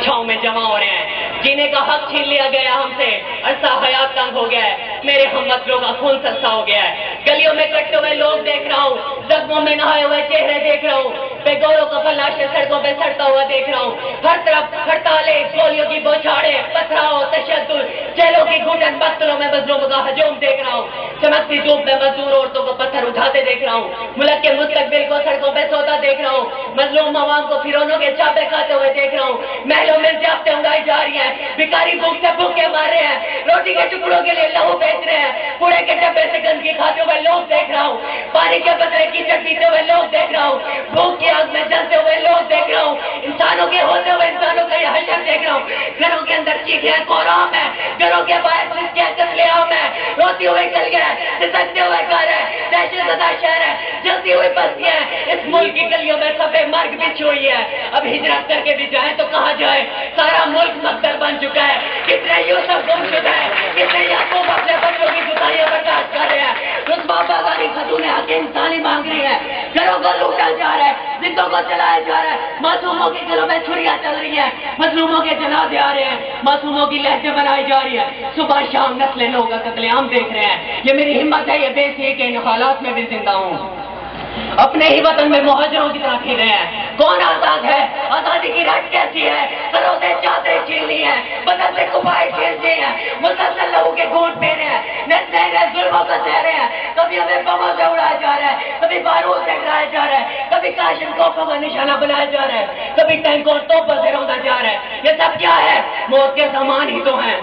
छांव में जमा हो रहे हैं। जीने का हक छीन लिया गया हमसे, अरसा हयात तंग हो गया है, मेरे हमवतनों का खून सस्ता हो गया है। गलियों में कटते हुए लोग देख रहा हूँ, जख्मों में नहाए हुए चेहरे देख रहा हूँ, बेगौरों का लाशें सड़कों पे सड़ता हुआ देख रहा हूँ। हर तरफ हड़तालें, गोलियों की बौछारें, पथराव, तशद्दुद, जेलों की घुटन, मकतलों में मजलूमों का हजूम देख रहा हूँ। चमकती धूप में मजदूर औरतों को पत्थर उठाते देख रहा हूँ। मुल्क के मुस्तकबिल को सड़कों पे सोता देख रहा हूँ। मजलूम अवाम को फिरौनों के चापे खाते हुए देख रहा हूँ। महलों में ज़ियाफ़तें उड़ाई जा रही हैं, भिखारी भूख से भूखे मार रहे हैं, रोटी के टुकड़ों के लिए लहू बेच रहे हैं, कूड़े के डब्बे से गंदगी खाते हुए लोग देख रहा हूँ। पानी के बदले कीचड़ पीते हुए लोग देख रहा हूँ। भूख की आग में जलते हुए लोग देख रहा हूँ। इंसानों के होते हुए इंसानों का यह हशर देख रहा हूँ। घरों के अंदर चीखें कोहराम है, घरों के बाहर किसके कत्लेआम है, रोती हुई गलियां है, सिसकते हुए घर है, दहशतज़दा शहर है, जलती हुई बस्तियां हैं। इस मुल्क की गलियों में सफेद मर्ग बिछी हुई है। अब हिजरत करके भी जाए तो कहाँ जाए, सारा मुल्क मकदर बन चुका है। कितने यूसुफ गुमशुदा है, कितने याकूब अपने बच्चों की जुदाइयां बर्दाश्त कर रहे हैं। रुस्वा बाज़ारी खतूनें हक इंसानी मांग रही है, घरों को लूटा जा रहा है, जिंदों को चलाया जा रहा है, मासूमों के घरों में छुरियां चल रही है, मजलूमों के जनाजे आ रहे हैं, मासूमों की लहजें बनाई जा रही है। सुबह शाम नस्लें लोग का कत्लेआम देख रहे हैं। ये मेरी हिम्मत है, ये बेस है कि इन हालात में भी जिंदा हूँ। अपने ही वतन में मुहाजिरों की तरह फिर रहे हैं। कौन आजाद है, आजादी की रट कैसी है, सरों से चादरें छीन ली है, बदन से कुबाएं छीन ली है, मुसलसल लोगों के घूंट पी रहे हैं, नए नए जुल्मों को सह रहे हैं। कभी हमें बमों से उड़ाया जा रहा है, कभी बारूद से गिराया जा रहा है, कभी काशिनकोफों का निशाना बनाया जा रहा है, कभी टैंकों और तोपों से रौंदा जा रहा है। ये सब क्या है? मौत के सामान ही तो हैं।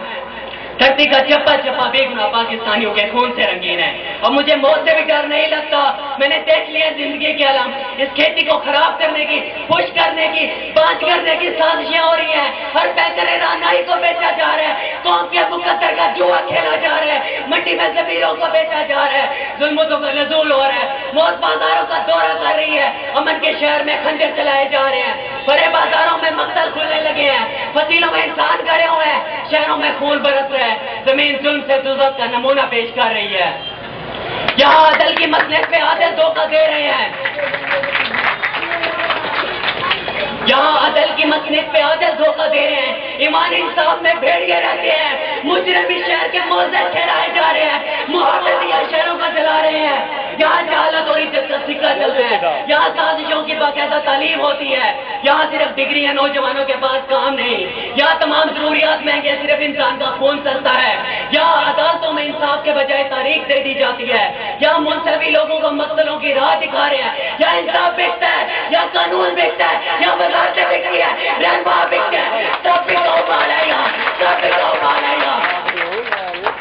धरती का चप्पा चप्पा बेगुनाह पाकिस्तानियों के खून से रंगीन है, और मुझे मौत से भी डर नहीं लगता। मैंने देख लिया जिंदगी के आलम, इस खेती को खराब करने की, खुश करने की, बांझ करने की साजिशें हो रही हैं। हर पैकरे रानाई को बेचा जा रहा है, कौम के मुकद्दर का जुआ खेला जा रहा है, मंडी में जमीरों को बेचा जा रहा है, जुल्मतों का नज़ूल हो रहा है, मौत बाजारों का दौरा कर रही है, अमन के शहर में खंजर चलाए जा रहे हैं, बड़े बाजारों में मकतल खुलने लगे हैं, फसीलों में इंसान गड़े हुए हैं, शहरों में खून बरस रहा है, जमीन जुल्म से दुज़ख का नमूना पेश कर रही है। यहाँ अदल की मसनद पे आदिल धोखा दे रहे हैं, यहाँ अदल की मसनद पे आदिल धोखा दे रहे हैं, ईमान इंसाफ में भेड़िए रहते हैं, मुजरिम इस शहर के मौज़े ठहराए जा रहे हैं, मुहाफ़िज़ यह शहरों का जला रहे हैं। यहाँ जहालत और इज्जत का सिक्का चलता है, यहाँ साजिशों की बाकायदा तालीम होती है, यहाँ सिर्फ डिग्रियां नौजवानों के पास काम नहीं, यहाँ तमाम जरूरियात महंगे, सिर्फ इंसान का खून सस्ता है। यहाँ अदालतों में इंसाफ के बजाय तारीख दे दी जाती है, यहाँ मुंसफी लोगों को मकतलों की राह दिखा रहे हैं। यहाँ इंसाफ बिकता है, यहाँ कानून बिकता है, यहाँ वज़ारतें बिकती है, रहनुमा बिकते हैं, सब बिका माल है यहाँ, सब बिका माल है यहाँ।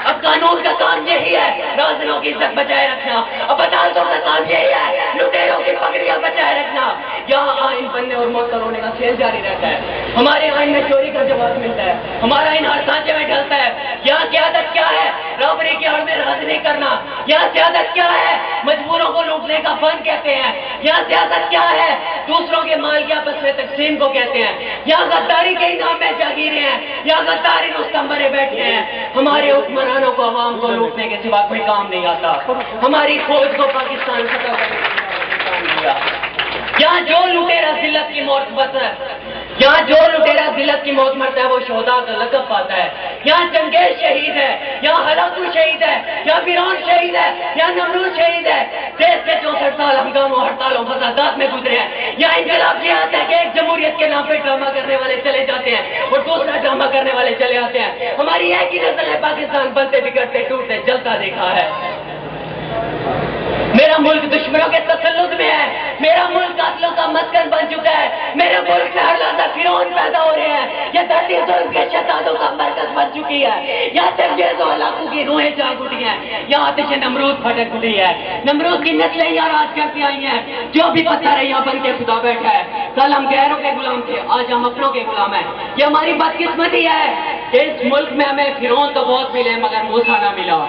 अब कानून का काम यही है राज़िलों की इज्जत बचाए रखना, अब अदालतों का काम यही है लुटेरों की पगड़ियां बचाए रखना। यहाँ आइन बनने और मौतल होने का खेल जारी रहता है। हमारे आइन में चोरी का जवाब मिलता है, हमारा आइन हर सांचे में ढलता है। यहाँ क़यादत क्या है? रॉबरी की आड़ में राज नहीं करना। यहाँ सियासत क्या है? मजबूरों को लूटने का फन कहते हैं। यहाँ सियासत क्या है? दूसरों के माल की आपस में तकसीम को कहते हैं। यहाँ गद्दारी के इनाम में जागीरें हैं, यहाँ गद्दारी रुस्तम बने बैठे हैं। हमारे हुक्मरानों को अवाम को लूटने के सिवा कोई काम नहीं आता। हमारी फौज को पाकिस्तान फतह करने का काम नहीं आता। यहाँ जो लुटेरा जिल्लत की मौत मरता है, यहाँ जो लुटेरा जिल्लत की मौत मरता है वो शोहदा का लक़ब पाता है। यहाँ चंगेज शहीद है, यहाँ हलाकू शहीद है, यहाँ फिरौन शहीद है, यहाँ नमरूद शहीद है। देश के 64 साल हंगामों, हड़तालों, फसादात में गुजरे हैं। यहाँ इंकलाब ये आता है कि एक जमहूरियत के नाम पे ड्रामा करने वाले चले जाते हैं और दूसरा ड्रामा करने वाले चले आते हैं। हमारी एक ही नस्ल है पाकिस्तान बनते बिगड़ते टूटते जलता देखा है। मेरा मुल्क दुश्मनों के तसल्लुत में है, मेरा मुल्क कातिलों का मस्कन बन चुका है, मेरे मुल्क में हर लहज़ा फिरौन पैदा हो रहे हैं। यह धरती जुल्म के शैतानों का मरकज बन चुकी है। यहाँ चंगेज़ और हलाकू की रूहें जाग उठी हैं, यहाँ आतिश नमरूद फटक उठी है। नमरूद की नस्लें यहाँ राज करती आई हैं। जो भी पत्थर है यहाँ बन के खुदा बैठा है। कल हम गैरों के गुलाम थे, आज हम अपनों के गुलाम हैं। ये हमारी बदकिस्मती है। इस मुल्क में हमें फिरौन तो बहुत मिले मगर मूसा ना मिला।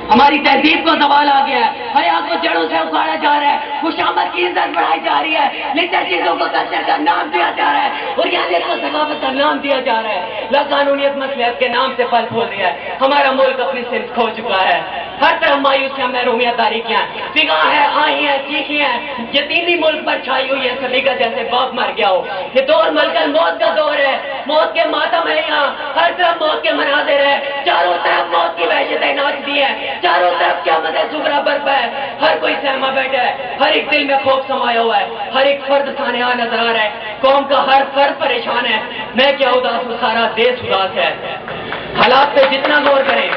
हमारी तहजीब को सवाल आ गया है, हया को जड़ों से उखाड़ा जा रहा है, खुशामद की इज्जत बढ़ाई जा रही है, लिटर चीजों को कल्चर का नाम दिया जा रहा है और यहाँ को सकाफत का नाम दिया जा रहा है। लाकानूनियत मसलियत के नाम से फल फूल दिया है। हमारा मुल्क अपनी सिर्फ खो चुका है। हर तरफ मायूसियां, महरूमियां, तारीखियां, फिगा है, आई है, चीखी है। ये तीन ही मुल्क पर छाई हुई है, सभी का जैसे बाप मर गया हो। ये दौर मलकल मौत का दौर है। موت کے ماتم ہے یہاں، ہر طرف موت کے مناظر ہے، چاروں طرف موت کی وحشتیں ناچتی ہے، چاروں طرف قیامت صغریٰ برپا ہے، ہر کوئی سہما بیٹھا ہے، ہر ایک دل میں خوف سمایا ہوا ہے، ہر ایک فرد سانحہ نظر آ رہا ہے، قوم کا ہر فرد پریشان ہے۔ میں کیا اداس ہوں، سارا دیش اداس ہے۔ حالات پہ جتنا غور کریں،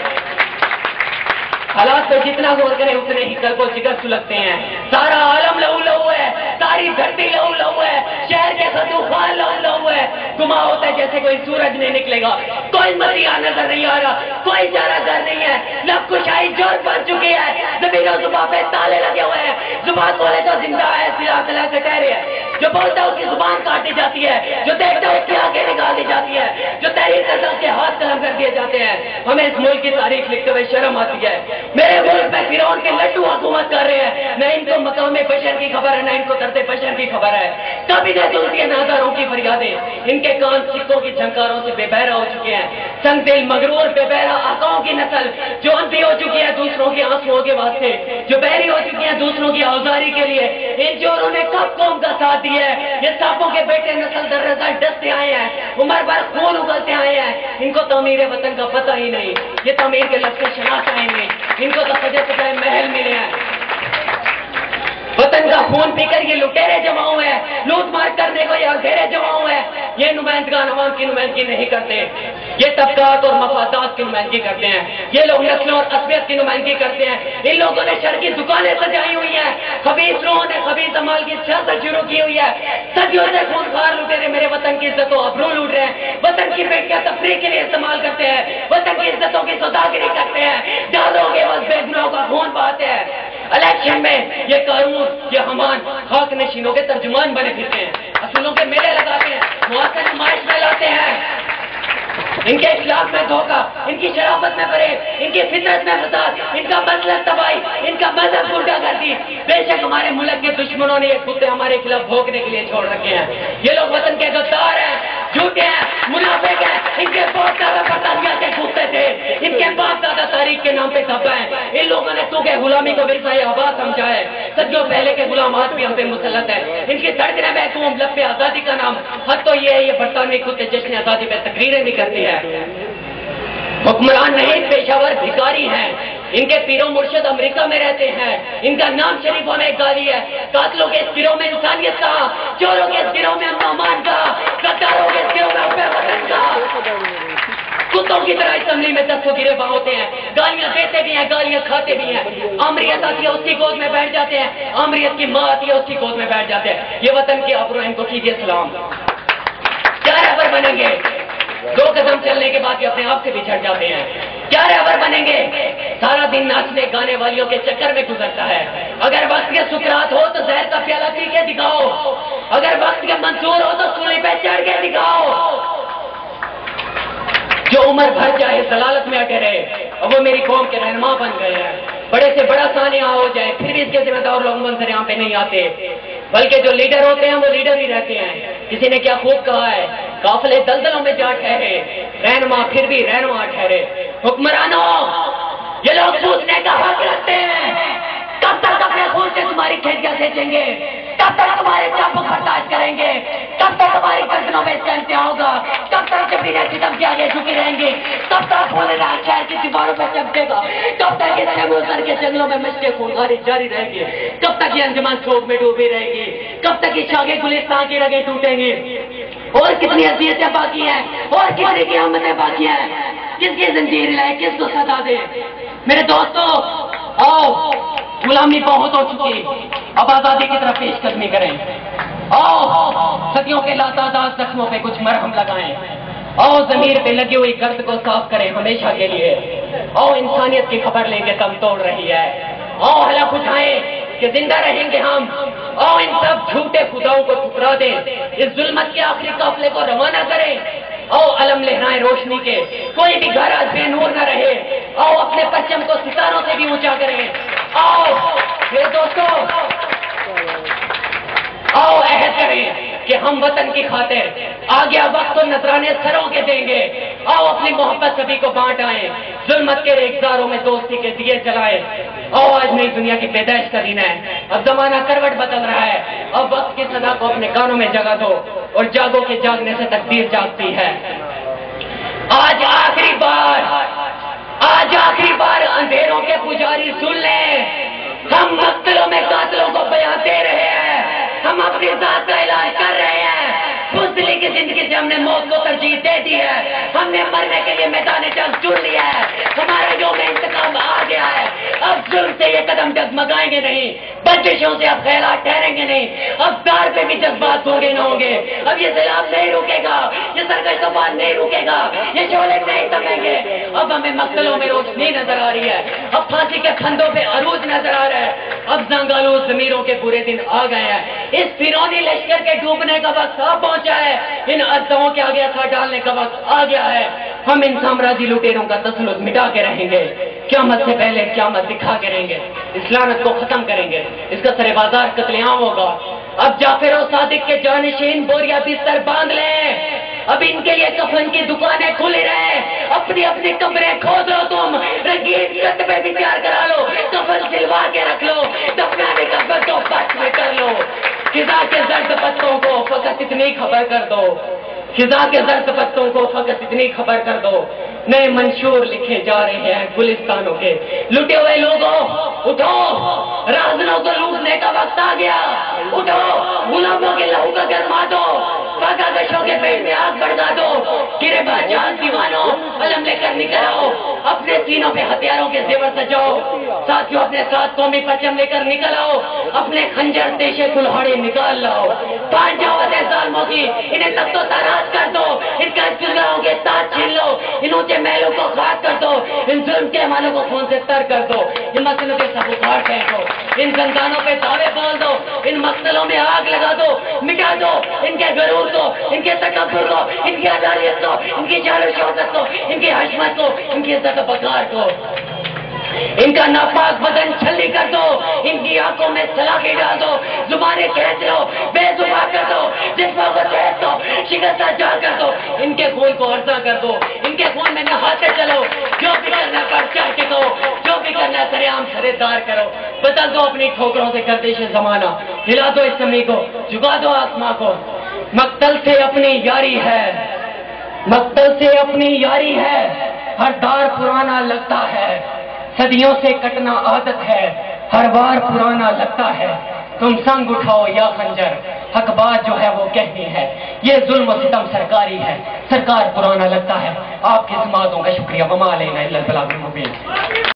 حالات پہ جتنا غور کریں اتنے ہی قلب و جگر سلگتے ہیں۔ سارا عالم لہو لہو ہے، ساری دھرتی لہو لہو ہے، شہر کے خطوخان لہو لہو ہے۔ گما ہوتا ہے جیسے کوئی سورج نہیں نکلے گا، کوئی مسیحا نظر نہیں آ رہا، کوئی چارہ گر نہیں ہے، لب کشائی جوڑ بن چکی ہے، زمین و زباں پہ تالے لگے ہوئے ہیں، زبان بولے تو زندہ ہے، سلا سلا کے ٹہرے ہے، جو بولتا ہے اس کی زبان کاٹی جاتی ہے، جو دیکھتا ہے اس کی آنکھیں نکالی جاتی ہے، جو تحریر کرتا ہے اس کے ہاتھ قلم کر دیے جاتے ہیں۔ ہمیں اس ملک کی تاریخ لکھتے ہوئے شرم آتی ہے۔ میرے ملک میں فرعون کے لڈو حکومت کر رہے ہیں، نہ ان کو مقام بشر کی خبر ہے، نہ ان کو درد بشر کی خبر ہے۔ کبھی نہ سنتی ہے ناداروں کی فریادیں، ان کے کان سکوں کی جھنکاروں سے بے بہرا ہو چکے ہیں۔ سنگ دل مغرور بے بہرا آقاؤں کی نسل جو اندھی ہو چکی ہے دوسروں کے آنسوؤں کے واسطے، جو بہری ہو چکی ہے دوسروں کی آوزاری کے لیے، ان چوروں نے کب قوم کا ساتھ دیا ہے؟ یہ سانپوں کے بیٹے نسل در نسل ڈستے آئے ہیں، عمر بھر خون اگلتے آئے ہیں، ان کو تعمیر وطن کا پتہ ہی نہیں، یہ تعمیر کے لفظ شناخت آئیں گے، ان کو تو سجے سجائے محل ملے ہیں۔ وطن کا خون پی کر یہ لٹیرے جمع ہوئے ہیں، لوٹ مار کرنے کو یہ اندھیرے جمع ہوئے ہیں۔ یہ نمائندگان عوام کی نمائندگی نہیں کرتے، یہ طبقات اور مفادات کی نمائندگی کرتے ہیں، یہ لوگ نسلوں اور عصبیت کی نمائندگی کرتے ہیں۔ ان لوگوں نے شر کی دکانیں سجائی ہوئی ہیں، خبیث لوگوں نے خبیث امال کی سیاست شروع کی ہوئی ہے، صدیوں سے خونخوار لٹیرے میرے وطن کی عزت و ابرو لوٹ رہے ہیں، وطن کی بیٹیاں تفریح کے لیے استعمال کرتے ہیں، وطن کی عزتوں کی سوداگری کرتے ہیں، ڈالوں کے بس بے گناہوں کا خون بہاتے ہیں۔ الیکشن میں یہ قارون، یہ حمان خاک نشینوں کے ترجمان بنے پھرتے ہیں، اصولوں کے میلے لگاتے ہیں، مؤثر نمائش پھیلاتے ہیں۔ ان کے اخلاق میں دھوکہ، ان کی شرافت میں فریب، ان کی فطرت میں فساد، ان کا مسلک تباہی، ان کا مذہب الٹا گردی۔ بے شک ہمارے ملک کے دشمنوں نے یہ کتے ہمارے خلاف بھونکنے کے لیے چھوڑ رکھے ہیں۔ یہ لوگ وطن کے غدار ہیں، جھوٹے ہیں، منافق ہیں، ان کے باپ دادا برطانیہ کے کتے تھے، ان کے باپ دادا تاریخ کے نام پہ دبا ہیں۔ ان لوگوں نے تو کہ غلامی کو ورثہ آباد سمجھا ہے، صدیوں پہلے کے غلام آج بھی ہم پہ مسلط ہیں۔ ان کی دھڑکنیں محکوم، لب پہ آزادی کا نام، حد تو یہ ہے یہ برطانوی کتے جشن آزادی پہ تقریریں بھی کرتے ہیں۔ حکمران نہیں، پیشاور بھکاری ہیں، ان کے پیرو مرشد امریکہ میں رہتے ہیں، ان کا نام شریفوں میں گالی ہے۔ قاتلوں کے اس گروہ میں انسانیت کہاں، چوروں کے اس گروہ میں امن و امان کہاں، غداروں کے اس گروہ میں حب وطن کہاں۔ کتوں کی طرح اسمبلی میں دستوں گرے باں ہوتے ہیں، گالیاں دیتے بھی ہیں، گالیاں کھاتے بھی ہیں۔ آمریت آتی ہے اس کی گود میں بیٹھ جاتے ہیں، آمریت کی ماں آتی ہے اس کی گود میں بیٹھ جاتے ہیں۔ یہ وطن کے ابرو، ان کو کیجیے سلام۔ کیا رہبر بنیں گے؟ 2 قدم چلنے کے بعد یہ اپنے آپ سے بچھڑ جاتے ہیں۔ کیا رہبر بنیں گے؟ سارا دن ناچنے گانے والیوں کے چکر میں گزرتا ہے۔ اگر وقت کے سکرات ہو تو زہر کا پیالہ پی کے دکھاؤ، اگر وقت کے منصور ہو تو سولی پہ چڑھ کے دکھاؤ۔ جو عمر بھر چاہے ضلالت میں اٹے رہے، اور وہ میری قوم کے رہنما بن گئے ہیں۔ بڑے سے بڑا سانحہ ہو جائے پھر بھی اس کے ذمہ دار لوگ منظر یہاں پہ نہیں آتے، بلکہ جو لیڈر ہوتے ہیں وہ لیڈر ہی رہتے ہیں۔ کسی نے کیا خوب کہا ہے، قافلے دلدلوں میں جا ٹھہرے، رہنما پھر بھی رہنما ٹھہرے۔ حکمرانوں، یہ لوگ پوچھنے کا حق رکھتے ہیں، کب تک اپنے خون سے تمہاری کھیتیاں سینچیں گے، کب تک تمہارے چاپو برداشت کریں گے، کب تک تمہاری گردنوں میں اس کا انتہا ہوگا، کب تک جب بھی ستم کے آگے جھکے رہیں گے، کب تک بولے رہا شہر کی دیواروں پہ چمکے گا، کب تک اس سر کے جنگلوں میں مشقیں خونخواری جاری رہیں گی، کب تک یہ انجمن سوگ میں ڈوبی رہے گی، کب تک یہ شاگے گلستان کی رگیں ٹوٹیں گی، اور کتنی اذیتیں باقی ہیں، اور کتنی قیامتیں باقی ہیں، کس کی زنجیر لائے، کس کو سزا دے۔ میرے دوستو، آؤ، غلامی بہت ہو چکی، اب آزادی کی طرف پیش قدمی کریں۔ آؤ، صدیوں کے لاتعداد زخموں پہ کچھ مرہم لگائیں۔ آؤ، ضمیر پہ لگی ہوئی گرد کو صاف کریں ہمیشہ کے لیے۔ آؤ، انسانیت کی خبر لیں گے دم توڑ رہی ہے۔ آؤ، حلق اٹھائیں کہ زندہ رہیں گے ہم۔ آؤ، ان سب جھوٹے خداؤں کو ٹھکرا دیں، اس ظلمت کے آخری قافلے کو روانہ کریں۔ آؤ، علم لہرائیں روشنی کے، کوئی بھی گھر آج بے نور نہ رہے۔ آؤ، اپنے پرچم کو ستاروں سے بھی اونچا کریں۔ آؤ میرے دوستو، آؤ عہد کریں کہ ہم وطن کی خاطر آگے وقت و نذرانے سروں کے دیں گے، आओ अपनी मोहब्बत सभी को बांट आए, जुल्मत के रेखदारों में दोस्ती के दिए जलाए। आओ आज नई दुनिया की पैदाइश का दिन है, अब जमाना करवट बदल रहा है, अब वक्त की सदा को अपने कानों में जगा दो और जागो के जागने से तकदीर जागती है। आज आखिरी बार अंधेरों के पुजारी सुन ले, हम मक्तलों में कातलों को बयां दे रहे हैं, हम अपनी जात का इलाज कर रहे हैं। बुज़दिली की जिंदगी से हमने मौत को तरजीह दे दी है, हमने मरने के लिए मैदान जंग चुन लिया है, हमारा यौम इंतकाम आ गया है। अब जुल्म से ये कदम डगमगाएंगे नहीं, बंदिशों से अब ख्यालात ठहरेंगे नहीं, अब दार पे भी जज्बात होंगे न होंगे, अब ये सैलाब नहीं रुकेगा, ये सरकश तूफान नहीं रुकेगा, ये शोले नहीं थमेंगे। अब हमें मक्तलों में रोशनी नजर आ रही है, अब फांसी के फंदों पे अरूज नजर आ रहा है, अब जंगालूस ज़मीरों के बुरे दिन आ गए हैं। इस फिरौनी लश्कर के डूबने का वक्त आ पहुंचा है, इन अज़मों के आगे असर डालने का वक्त आ गया है। हम इन साम्राज्य लुटेरों का तसल्लुत मिटा के रहेंगे, क़यामत से पहले क़यामत दिखा के रहेंगे, इस लानत को खत्म करेंगे, इसका सरे बाजार कत्लेआम होगा। अब जाफर और सादिक के जानशीन बोरिया बिस्तर बांध लें, अब इनके लिए कफन की दुकानें खुल रहे, अपनी अपनी कमरे खोद लो, तुम रंगीन कतबे भी तैयार करा लो, कफन सिलवा के रख लो, दफनाने का बंदोबस्त में कर लो। खिजा के जर्द पत्तों को फकत इतनी खबर कर दो, खिजा के जर्द पत्तों को फकत इतनी खबर कर दो, नए मंशूर लिखे जा रहे हैं गुलिस्तानों के। लुटे हुए लोगों उठो, राजनों को लूटने का वक्त आ गया, उठो, गुलामों के लहू का गरमा दो, पाकागशों के पेट में आग भड़का दो, गिरेबाज जान दीवानों अलम लेकर निकल आओ, अपने सीनों पे हथियारों के जेवर सजाओ, साथियों अपने साथ कौमी परचम लेकर निकल आओ, अपने खंजर देशे कुल्हाड़ी निकाल लाओ, बांध जाओ अदे जालिमों की, इन्हें तख्तो ताराज कर दो, इनका चुनावों के साथ छीन लो, इन ऊंचे महलों को खाक कर दो, इन जुल्म के अमालों को खून से तर कर दो, इन मसलों के सब उखाड़ फेंको, इन संतानों पे दावे बोल दो, इन मक्तलों में आग लगा दो, मिटा दो इनके गरूर को, इनके तकब्बुर को, इनकी अदालियत को, इनकी जान शौकत को, इनकी हशमत को, इनकी इज्जत बकार को, इनका नापाक बदन छल्ली कर दो, इनकी आंखों में सलाखें डाल दो, जुबानें खींच लो, बेजुबान कर दो, जिस्मों को तोड़ दो, शिकस्त जा कर दो, इनके खून को अर्जा कर दो, इनके खून में नहाते चलो, जो भी करना कर चाह के दो, जो भी करना सरेआम सरेदार करो, बदल दो अपनी ठोकरों से गर्दिश जमाना, हिला दो इस जमीन को, झुका दो आसमां को। मक्तल से अपनी यारी है, मक्तल से अपनी यारी है, हर दार पुराना लगता है, सदियों से कटना आदत है, हर बार पुराना लगता है, तुम संग उठाओ या खंजर, हक बात जो है वो कहनी है, ये जुल्म सितम सरकारी है, सरकार पुराना लगता है। आपकी समातों का शुक्रिया, वमा अलैना इल्लल बलागुल मुबीन।